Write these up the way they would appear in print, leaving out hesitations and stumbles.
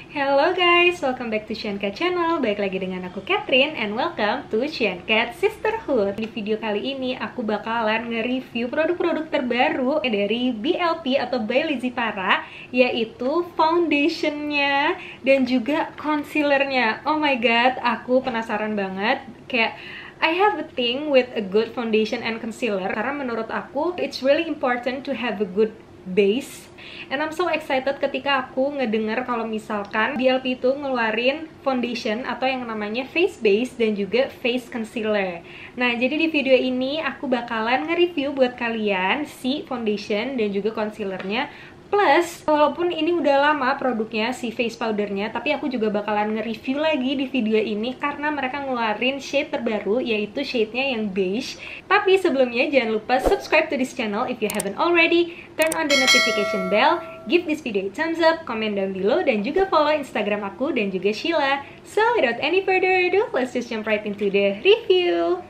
Hello guys, welcome back to Shankat Channel. Baik lagi dengan aku Catherine and welcome to Shankat Sisterhood. Di video kali ini aku bakalan nge-review produk-produk terbaru dari BLP atau By Lizzy Para, yaitu foundationnya dan juga concealernya. Oh my god, aku penasaran banget. Kayak I have a thing with a good foundation and concealer karena menurut aku it's really important to have a good base. And I'm so excited ketika aku ngedenger kalau misalkan BLP itu ngeluarin foundation atau yang namanya face base dan juga face concealer. Nah, jadi di video ini aku bakalan nge-review buat kalian si foundation dan juga concealernya. Plus, walaupun ini udah lama produknya, si face powdernya, tapi aku juga bakalan nge-review lagi di video ini karena mereka ngeluarin shade terbaru, yaitu shade-nya yang beige. Tapi sebelumnya jangan lupa subscribe to this channel if you haven't already, turn on the notification bell, give this video a thumbs up, comment down below, dan juga follow Instagram aku dan juga Sheila. So, without any further ado, let's just jump right into the review.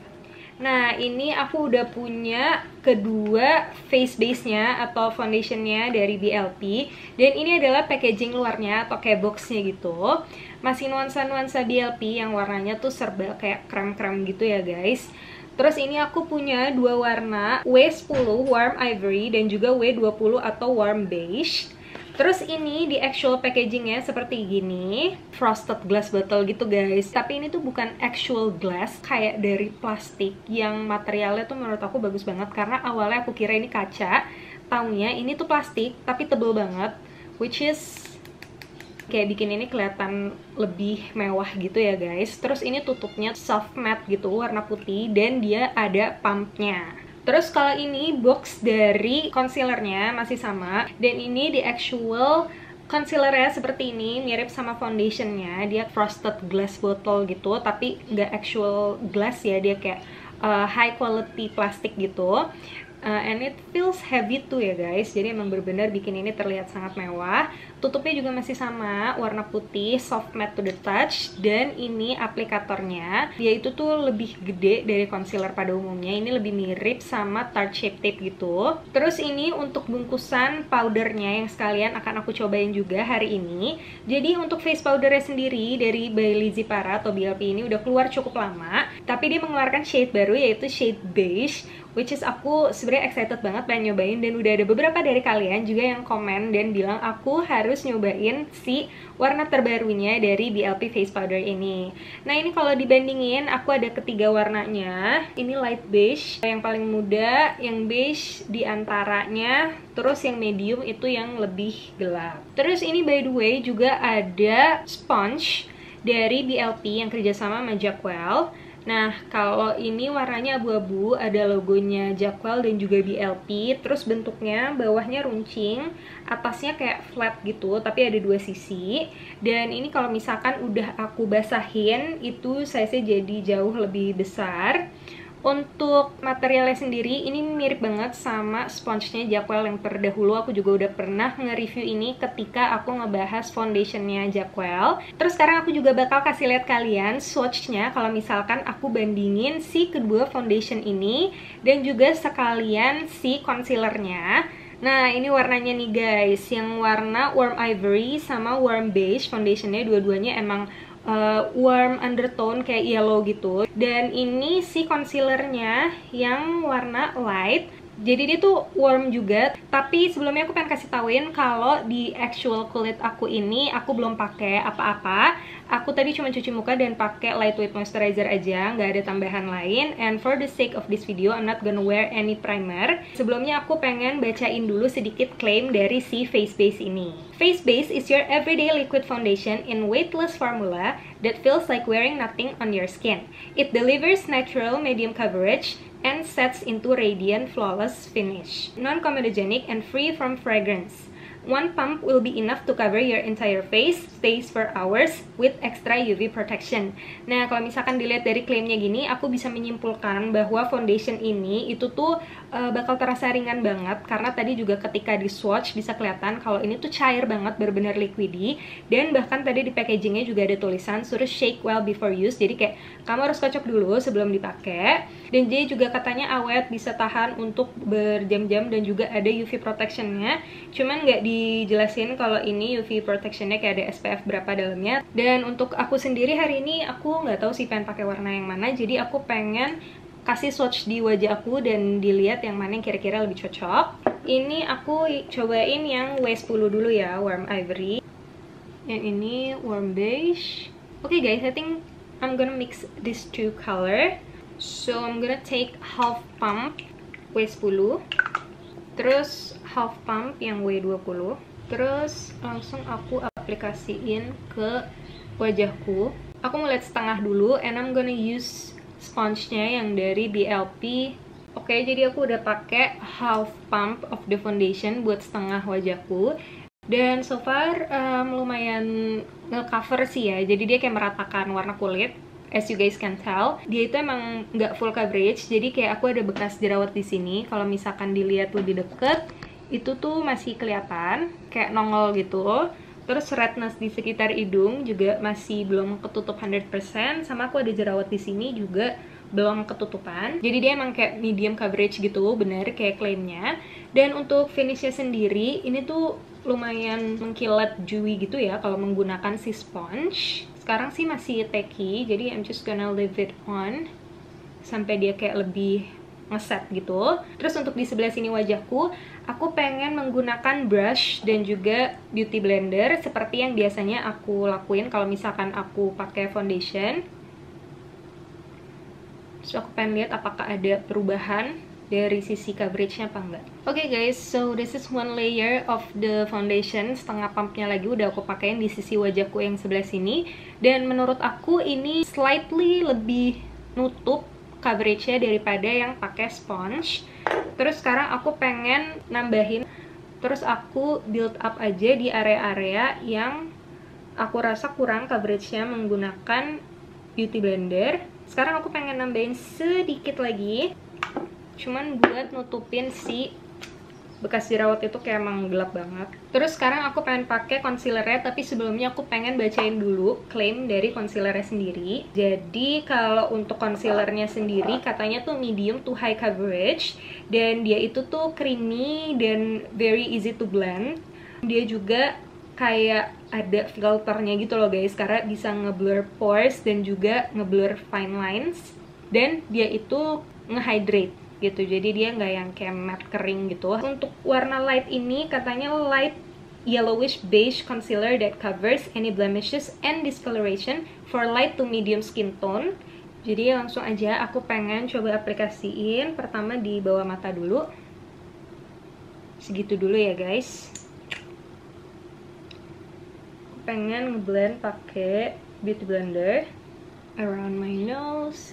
Nah, ini aku udah punya kedua face base-nya atau foundation-nya dari BLP. Dan ini adalah packaging luarnya atau kayak box-nya gitu. Masih nuansa-nuansa BLP yang warnanya tuh serba kayak krem-krem gitu ya guys. Terus ini aku punya dua warna, W10 Warm Ivory dan juga W20 atau Warm Beige. Terus ini di actual packagingnya seperti gini, frosted glass bottle gitu guys. Tapi ini tuh bukan actual glass, kayak dari plastik yang materialnya tuh menurut aku bagus banget. Karena awalnya aku kira ini kaca, taunya ini tuh plastik tapi tebel banget, which is kayak bikin ini kelihatan lebih mewah gitu ya guys. Terus ini tutupnya soft matte gitu, warna putih, dan dia ada pumpnya. Terus kalau ini box dari concealernya masih sama, dan ini di actual concealernya seperti ini, mirip sama foundationnya. Dia frosted glass bottle gitu, tapi nggak actual glass ya, dia kayak high quality plastik gitu. And it feels heavy tuh ya guys, jadi emang benar-benar bikin ini terlihat sangat mewah. Tutupnya juga masih sama, warna putih, soft matte to the touch. Dan ini aplikatornya, dia itu tuh lebih gede dari concealer pada umumnya. Ini lebih mirip sama Tarte Shape Tape gitu. Terus ini untuk bungkusan powdernya yang sekalian akan aku cobain juga hari ini. Jadi untuk face powdernya sendiri dari By Lizzy Para atau BLP ini udah keluar cukup lama, tapi dia mengeluarkan shade baru yaitu shade beige, which is aku sebenarnya excited banget pengen nyobain. Dan udah ada beberapa dari kalian juga yang komen dan bilang aku harus nyobain si warna terbarunya dari BLP face powder ini. Nah, ini kalau dibandingin aku ada ketiga warnanya. Ini light beige yang paling muda, yang beige di antaranya, terus yang medium itu yang lebih gelap. Terus ini by the way juga ada sponge dari BLP yang kerjasama sama Jackwell. Nah, kalau ini warnanya abu-abu, ada logonya Jackwell dan juga BLP. Terus bentuknya bawahnya runcing, atasnya kayak flat gitu, tapi ada dua sisi. Dan ini kalau misalkan udah aku basahin, itu size-nya jadi jauh lebih besar. Untuk materialnya sendiri, ini mirip banget sama sponge-nya Jackwell yang terdahulu. Aku juga udah pernah nge-review ini ketika aku ngebahas foundation-nya Jackwell. Terus sekarang aku juga bakal kasih lihat kalian swatch-nya kalau misalkan aku bandingin si kedua foundation ini dan juga sekalian si concealer-nya. Nah, ini warnanya nih guys, yang warna warm ivory sama warm beige foundationnya, dua-duanya emang warm undertone kayak yellow gitu. Dan ini si concealernya yang warna light, jadi dia tuh warm juga. Tapi sebelumnya aku pengen kasih tauin kalau di actual kulit aku ini aku belum pakai apa-apa. Aku tadi cuma cuci muka dan pakai lightweight moisturizer aja, nggak ada tambahan lain. And for the sake of this video, I'm not gonna wear any primer. Sebelumnya aku pengen bacain dulu sedikit claim dari si face base ini. Face base is your everyday liquid foundation in weightless formula that feels like wearing nothing on your skin. It delivers natural medium coverage and sets into radiant flawless finish. Non-comedogenic and free from fragrance. One pump will be enough to cover your entire face, stays for hours with extra UV protection. Nah, kalau misalkan dilihat dari klaimnya gini, aku bisa menyimpulkan bahwa foundation ini itu tuh bakal terasa ringan banget. Karena tadi juga ketika di swatch bisa kelihatan kalau ini tuh cair banget, benar-benar liquidy. Dan bahkan tadi di packagingnya juga ada tulisan suruh shake well before use. Jadi kayak kamu harus kocok dulu sebelum dipakai. Dan dia juga katanya awet, bisa tahan untuk berjam-jam dan juga ada UV protectionnya. Cuman nggak dijelasin kalau ini UV protectionnya kayak ada SPF berapa dalamnya. Dan untuk aku sendiri hari ini aku nggak tahu sih pengen pakai warna yang mana, jadi aku pengen kasih swatch di wajah aku dan dilihat yang mana yang kira-kira lebih cocok. Ini aku cobain yang W10 dulu ya, Warm Ivory. Yang ini Warm Beige. Okay guys, I think I'm gonna mix these two color. So I'm gonna take half pump W10, terus half pump yang W20, terus langsung aku aplikasiin ke wajahku. Aku mau lihat setengah dulu, and I'm gonna use sponge-nya yang dari BLP. Oke, jadi aku udah pakai half pump of the foundation buat setengah wajahku. Dan so far lumayan nge-cover sih ya, jadi dia kayak meratakan warna kulit. As you guys can tell, dia itu emang nggak full coverage, jadi kayak aku ada bekas jerawat di sini. Kalau misalkan dilihat lebih deket, itu tuh masih kelihatan kayak nongol gitu. Terus redness di sekitar hidung juga masih belum ketutup 100%, sama aku ada jerawat di sini juga belum ketutupan. Jadi dia emang kayak medium coverage gitu, bener kayak klaimnya. Dan untuk finishnya sendiri, ini tuh lumayan mengkilat dewy gitu ya kalau menggunakan si sponge. Sekarang sih masih tacky, jadi I'm just gonna leave it on sampai dia kayak lebih ngeset gitu. Terus untuk di sebelah sini wajahku, aku pengen menggunakan brush dan juga beauty blender seperti yang biasanya aku lakuin kalau misalkan aku pakai foundation. So aku pengen lihat apakah ada perubahan dari sisi coveragenya apa enggak. Oke guys, so this is one layer of the foundation. Setengah pumpnya lagi udah aku pakein di sisi wajahku yang sebelah sini. Dan menurut aku ini slightly lebih nutup coveragenya daripada yang pakai sponge. Terus sekarang aku pengen nambahin, terus aku build up aja di area-area yang aku rasa kurang coveragenya menggunakan beauty blender. Sekarang aku pengen nambahin sedikit lagi, cuman buat nutupin si bekas jerawat itu kayak emang gelap banget. Terus sekarang aku pengen pakai concealernya, tapi sebelumnya aku pengen bacain dulu klaim dari concealernya sendiri. Jadi kalau untuk concealernya sendiri katanya tuh medium to high coverage, dan dia itu tuh creamy dan very easy to blend. Dia juga kayak ada filternya gitu loh guys, karena bisa ngeblur pores dan juga ngeblur fine lines. Dan dia itu ngehydrate gitu, jadi dia nggak yang kayak matte kering gitu. Untuk warna light ini katanya light yellowish beige concealer that covers any blemishes and discoloration for light to medium skin tone. Jadi langsung aja aku pengen coba aplikasiin pertama di bawah mata dulu, segitu dulu ya guys. Aku pengen ngeblend pakai beauty blender around my nose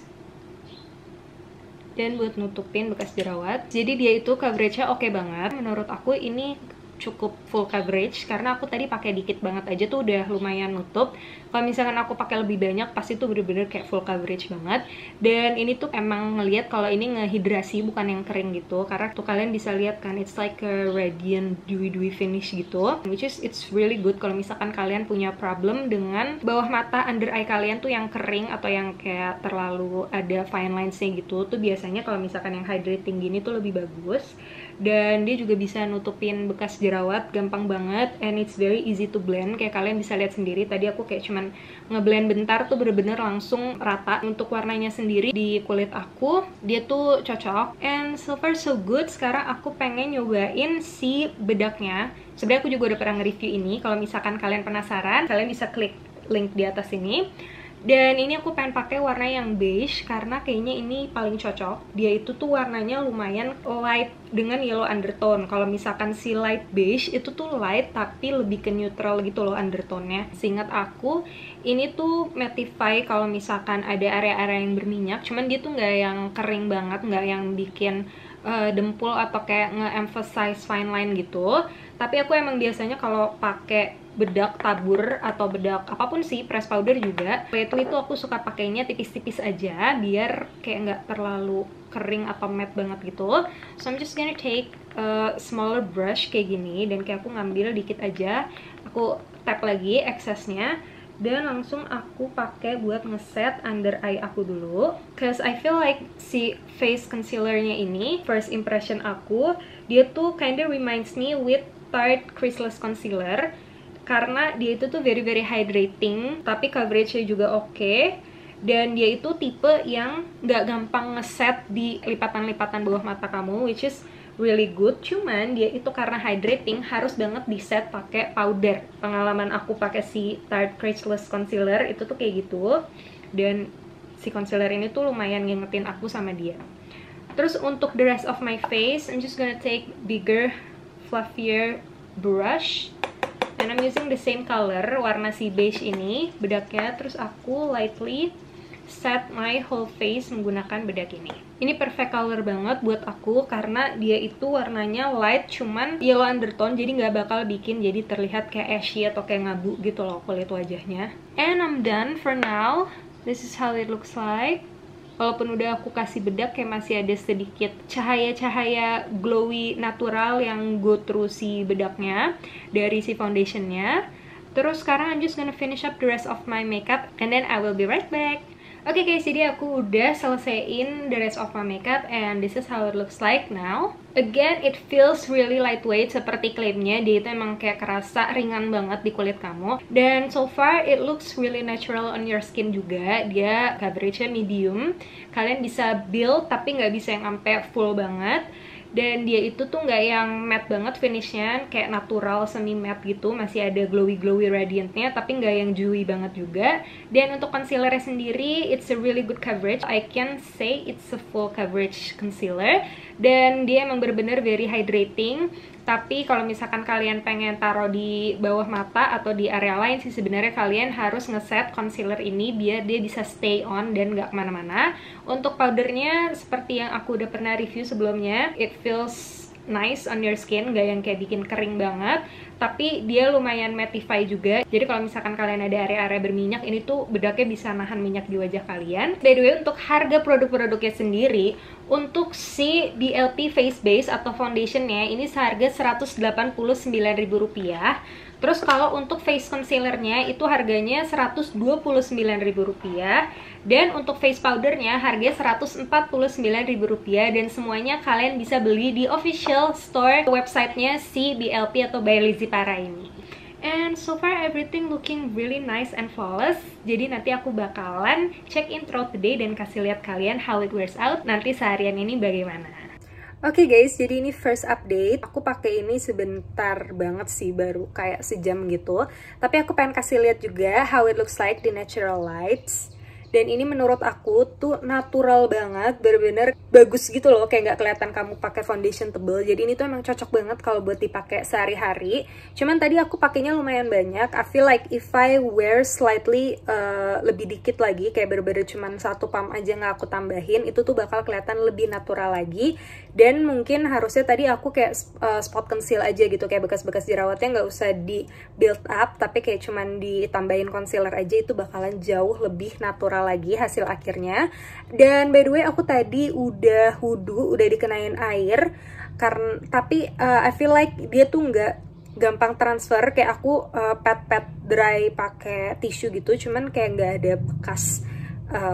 dan buat nutupin bekas jerawat. Jadi dia itu coveragenya oke banget. Menurut aku ini cukup full coverage, karena aku tadi pakai dikit banget aja tuh udah lumayan nutup. Kalau misalkan aku pakai lebih banyak pasti tuh bener-bener kayak full coverage banget. Dan ini tuh emang ngelihat kalau ini ngehidrasi bukan yang kering gitu, karena tuh kalian bisa lihat kan, it's like a radiant dewy finish gitu, which is it's really good kalau misalkan kalian punya problem dengan bawah mata under eye kalian tuh yang kering atau yang kayak terlalu ada fine lines-nya gitu. Tuh biasanya kalau misalkan yang hydrating gini tuh lebih bagus. Dan dia juga bisa nutupin bekas jerawat gampang banget, and it's very easy to blend. Kayak kalian bisa lihat sendiri, tadi aku kayak cuman ngeblend bentar tuh bener-bener langsung rata. Untuk warnanya sendiri di kulit aku, dia tuh cocok, and so far so good. Sekarang aku pengen nyobain si bedaknya. Sebenarnya aku juga udah pernah nge-review ini. Kalau misalkan kalian penasaran, kalian bisa klik link di atas ini. Dan ini aku pengen pakai warna yang beige karena kayaknya ini paling cocok. Dia itu tuh warnanya lumayan light dengan yellow undertone. Kalau misalkan si light beige itu tuh light tapi lebih ke neutral gitu loh undertone-nya. Seingat aku ini tuh mattify kalau misalkan ada area-area yang berminyak. Cuman dia tuh nggak yang kering banget, nggak yang bikin dempul atau kayak nge-emphasize fine line gitu. Tapi aku emang biasanya kalau pakai bedak tabur atau bedak apapun sih, press powder juga, lately itu aku suka pakainya tipis-tipis aja biar kayak nggak terlalu kering atau matte banget gitu. So I'm just gonna take a smaller brush kayak gini, dan kayak aku ngambil dikit aja, aku tap lagi excessnya, dan langsung aku pakai buat ngeset under eye aku dulu. Cause I feel like si face concealernya ini, first impression aku, dia tuh kinda reminds me with Tarte Creaseless Concealer karena dia itu tuh very hydrating, tapi coveragenya juga oke. Dan dia itu tipe yang nggak gampang ngeset di lipatan-lipatan bawah mata kamu, which is really good. Cuman dia itu karena hydrating harus banget di set pakai powder. Pengalaman aku pakai si Tarte Creaseless Concealer itu tuh kayak gitu. Dan si concealer ini tuh lumayan ngingetin aku sama dia. Terus untuk the rest of my face, I'm just gonna take bigger, fluffier brush. And I'm using the same color, warna si beige ini, bedaknya. Terus aku lightly set my whole face menggunakan bedak ini. Ini perfect color banget buat aku karena dia itu warnanya light, cuman yellow undertone, jadi nggak bakal bikin jadi terlihat kayak ashy atau kayak ngabu gitu loh kulit wajahnya. And I'm done for now. This is how it looks like. Walaupun udah aku kasih bedak, kayak masih ada sedikit cahaya-cahaya glowy natural yang go through si bedaknya dari si foundationnya. Terus sekarang I'm just gonna finish up the rest of my makeup and then I will be right back. Oke guys, jadi aku udah selesaiin the rest of my makeup and this is how it looks like now. Again, it feels really lightweight seperti klaimnya. Dia itu emang kayak kerasa ringan banget di kulit kamu. Dan so far, it looks really natural on your skin juga. Dia coveragenya medium. Kalian bisa build tapi nggak bisa yang sampai full banget. Dan dia itu tuh nggak yang matte banget finishnya, kayak natural semi matte gitu, masih ada glowy radiantnya, tapi nggak yang dewy banget juga. Dan untuk concealernya sendiri, it's a really good coverage. I can say it's a full coverage concealer. Dan dia emang bener-bener very hydrating. Tapi kalau misalkan kalian pengen taruh di bawah mata atau di area lain sih, sebenarnya kalian harus ngeset concealer ini biar dia bisa stay on dan nggak kemana-mana. Untuk powdernya, seperti yang aku udah pernah review sebelumnya, it feels nice on your skin, gak yang kayak bikin kering banget, tapi dia lumayan mattify juga. Jadi kalau misalkan kalian ada area-area berminyak, ini tuh bedaknya bisa nahan minyak di wajah kalian. By the way, untuk harga produk-produknya sendiri, untuk si BLP Face Base atau foundationnya ini seharga Rp189.000. Terus kalau untuk face concealernya itu harganya Rp129.000. Dan untuk face powdernya harganya Rp149.000. Dan semuanya kalian bisa beli di official store websitenya si BLP atau by Lizzy Para ini. And so far everything looking really nice and flawless. Jadi nanti aku bakalan check in throughout the day dan kasih lihat kalian how it wears out nanti seharian ini bagaimana. Oke guys, jadi ini first update. Aku pakai ini sebentar banget sih, baru kayak sejam gitu. Tapi aku pengen kasih lihat juga how it looks like di natural lights. Dan ini menurut aku tuh natural banget, bener-bener bagus gitu loh, kayak nggak kelihatan kamu pakai foundation tebel. Jadi ini tuh emang cocok banget kalau buat dipakai sehari-hari. Cuman tadi aku pakainya lumayan banyak. I feel like if I wear slightly lebih dikit lagi, kayak bener-bener cuman 1 pump aja nggak aku tambahin, itu tuh bakal kelihatan lebih natural lagi. Dan mungkin harusnya tadi aku kayak spot conceal aja gitu, kayak bekas-bekas jerawatnya nggak usah di build up, tapi kayak cuman ditambahin concealer aja, itu bakalan jauh lebih natural lagi hasil akhirnya. Dan by the way, aku tadi udah wudhu, udah dikenain air, karena tapi I feel like dia tuh nggak gampang transfer. Kayak aku pat dry pakai tisu gitu, cuman kayak nggak ada bekas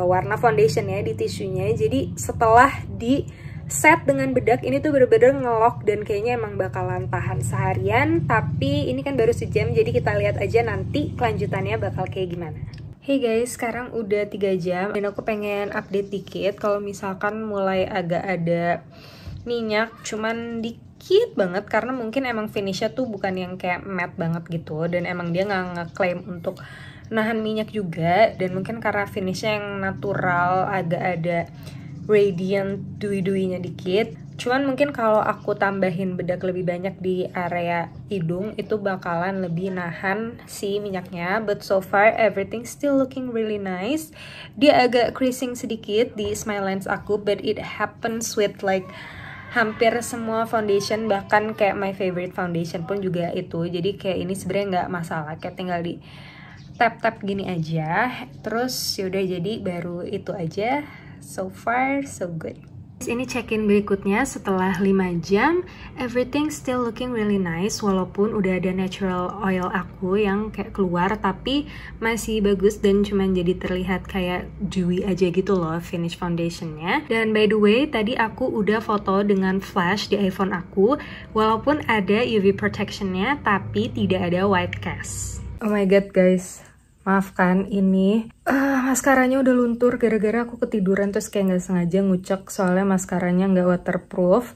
warna foundationnya di tisunya. Jadi setelah di set dengan bedak ini tuh bener-bener ngelok dan kayaknya emang bakalan tahan seharian. Tapi ini kan baru sejam, jadi kita lihat aja nanti kelanjutannya bakal kayak gimana. Hey guys, sekarang udah 3 jam dan aku pengen update dikit. Kalau misalkan mulai agak ada minyak, cuman dikit banget, karena mungkin emang finishnya tuh bukan yang kayak matte banget gitu, dan emang dia nggak ngeklaim untuk nahan minyak juga. Dan mungkin karena finishnya yang natural, agak ada radiant dewy-dewinya dikit. Cuman mungkin kalau aku tambahin bedak lebih banyak di area hidung, itu bakalan lebih nahan si minyaknya. But so far everything still looking really nice. Dia agak creasing sedikit di smile lines aku, but it happens with like hampir semua foundation, bahkan kayak my favorite foundation pun juga itu. Jadi kayak ini sebenarnya nggak masalah, kayak tinggal di tap-tap gini aja. Terus yaudah, jadi baru itu aja. So far so good. Ini check-in berikutnya setelah 5 jam, everything still looking really nice walaupun udah ada natural oil aku yang kayak keluar, tapi masih bagus dan cuman jadi terlihat kayak dewy aja gitu loh finish foundationnya. Dan by the way, tadi aku udah foto dengan flash di iPhone aku, walaupun ada UV protectionnya tapi tidak ada white cast. Oh my god guys, maafkan ini maskaranya udah luntur gara-gara aku ketiduran terus kayak nggak sengaja ngucek, soalnya maskaranya nggak waterproof.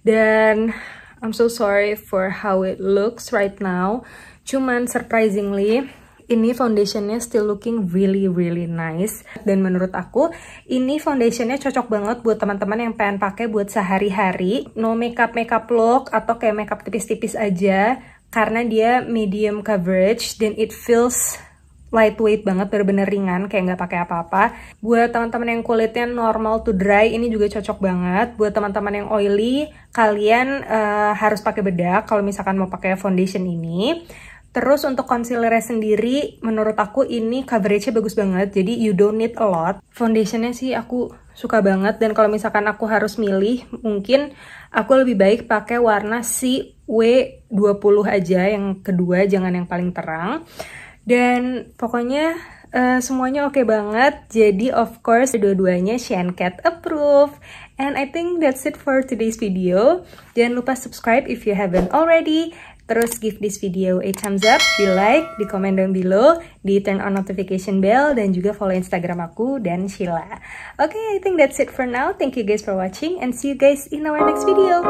Dan I'm so sorry for how it looks right now. Cuman surprisingly ini foundationnya still looking really nice. Dan menurut aku ini foundationnya cocok banget buat teman-teman yang pengen pakai buat sehari-hari, no makeup look atau kayak makeup tipis-tipis aja, karena dia medium coverage dan it feels lightweight banget, bener-bener ringan, kayak nggak pakai apa-apa. Buat teman-teman yang kulitnya normal to dry, ini juga cocok banget. Buat teman-teman yang oily, kalian harus pakai bedak kalau misalkan mau pakai foundation ini. Terus untuk concealernya sendiri, menurut aku ini coveragenya bagus banget, jadi you don't need a lot. Foundationnya sih aku suka banget, dan kalau misalkan aku harus milih, mungkin aku lebih baik pakai warna si W20 aja, yang kedua, jangan yang paling terang. Dan pokoknya semuanya oke banget. Jadi of course dua-duanya Shankat approve. And I think that's it for today's video. Jangan lupa subscribe if you haven't already. Terus give this video a thumbs up, di like, di komen down below, di turn on notification bell, dan juga follow Instagram aku dan Sheila. Okay, I think that's it for now. Thank you guys for watching and see you guys in our next video.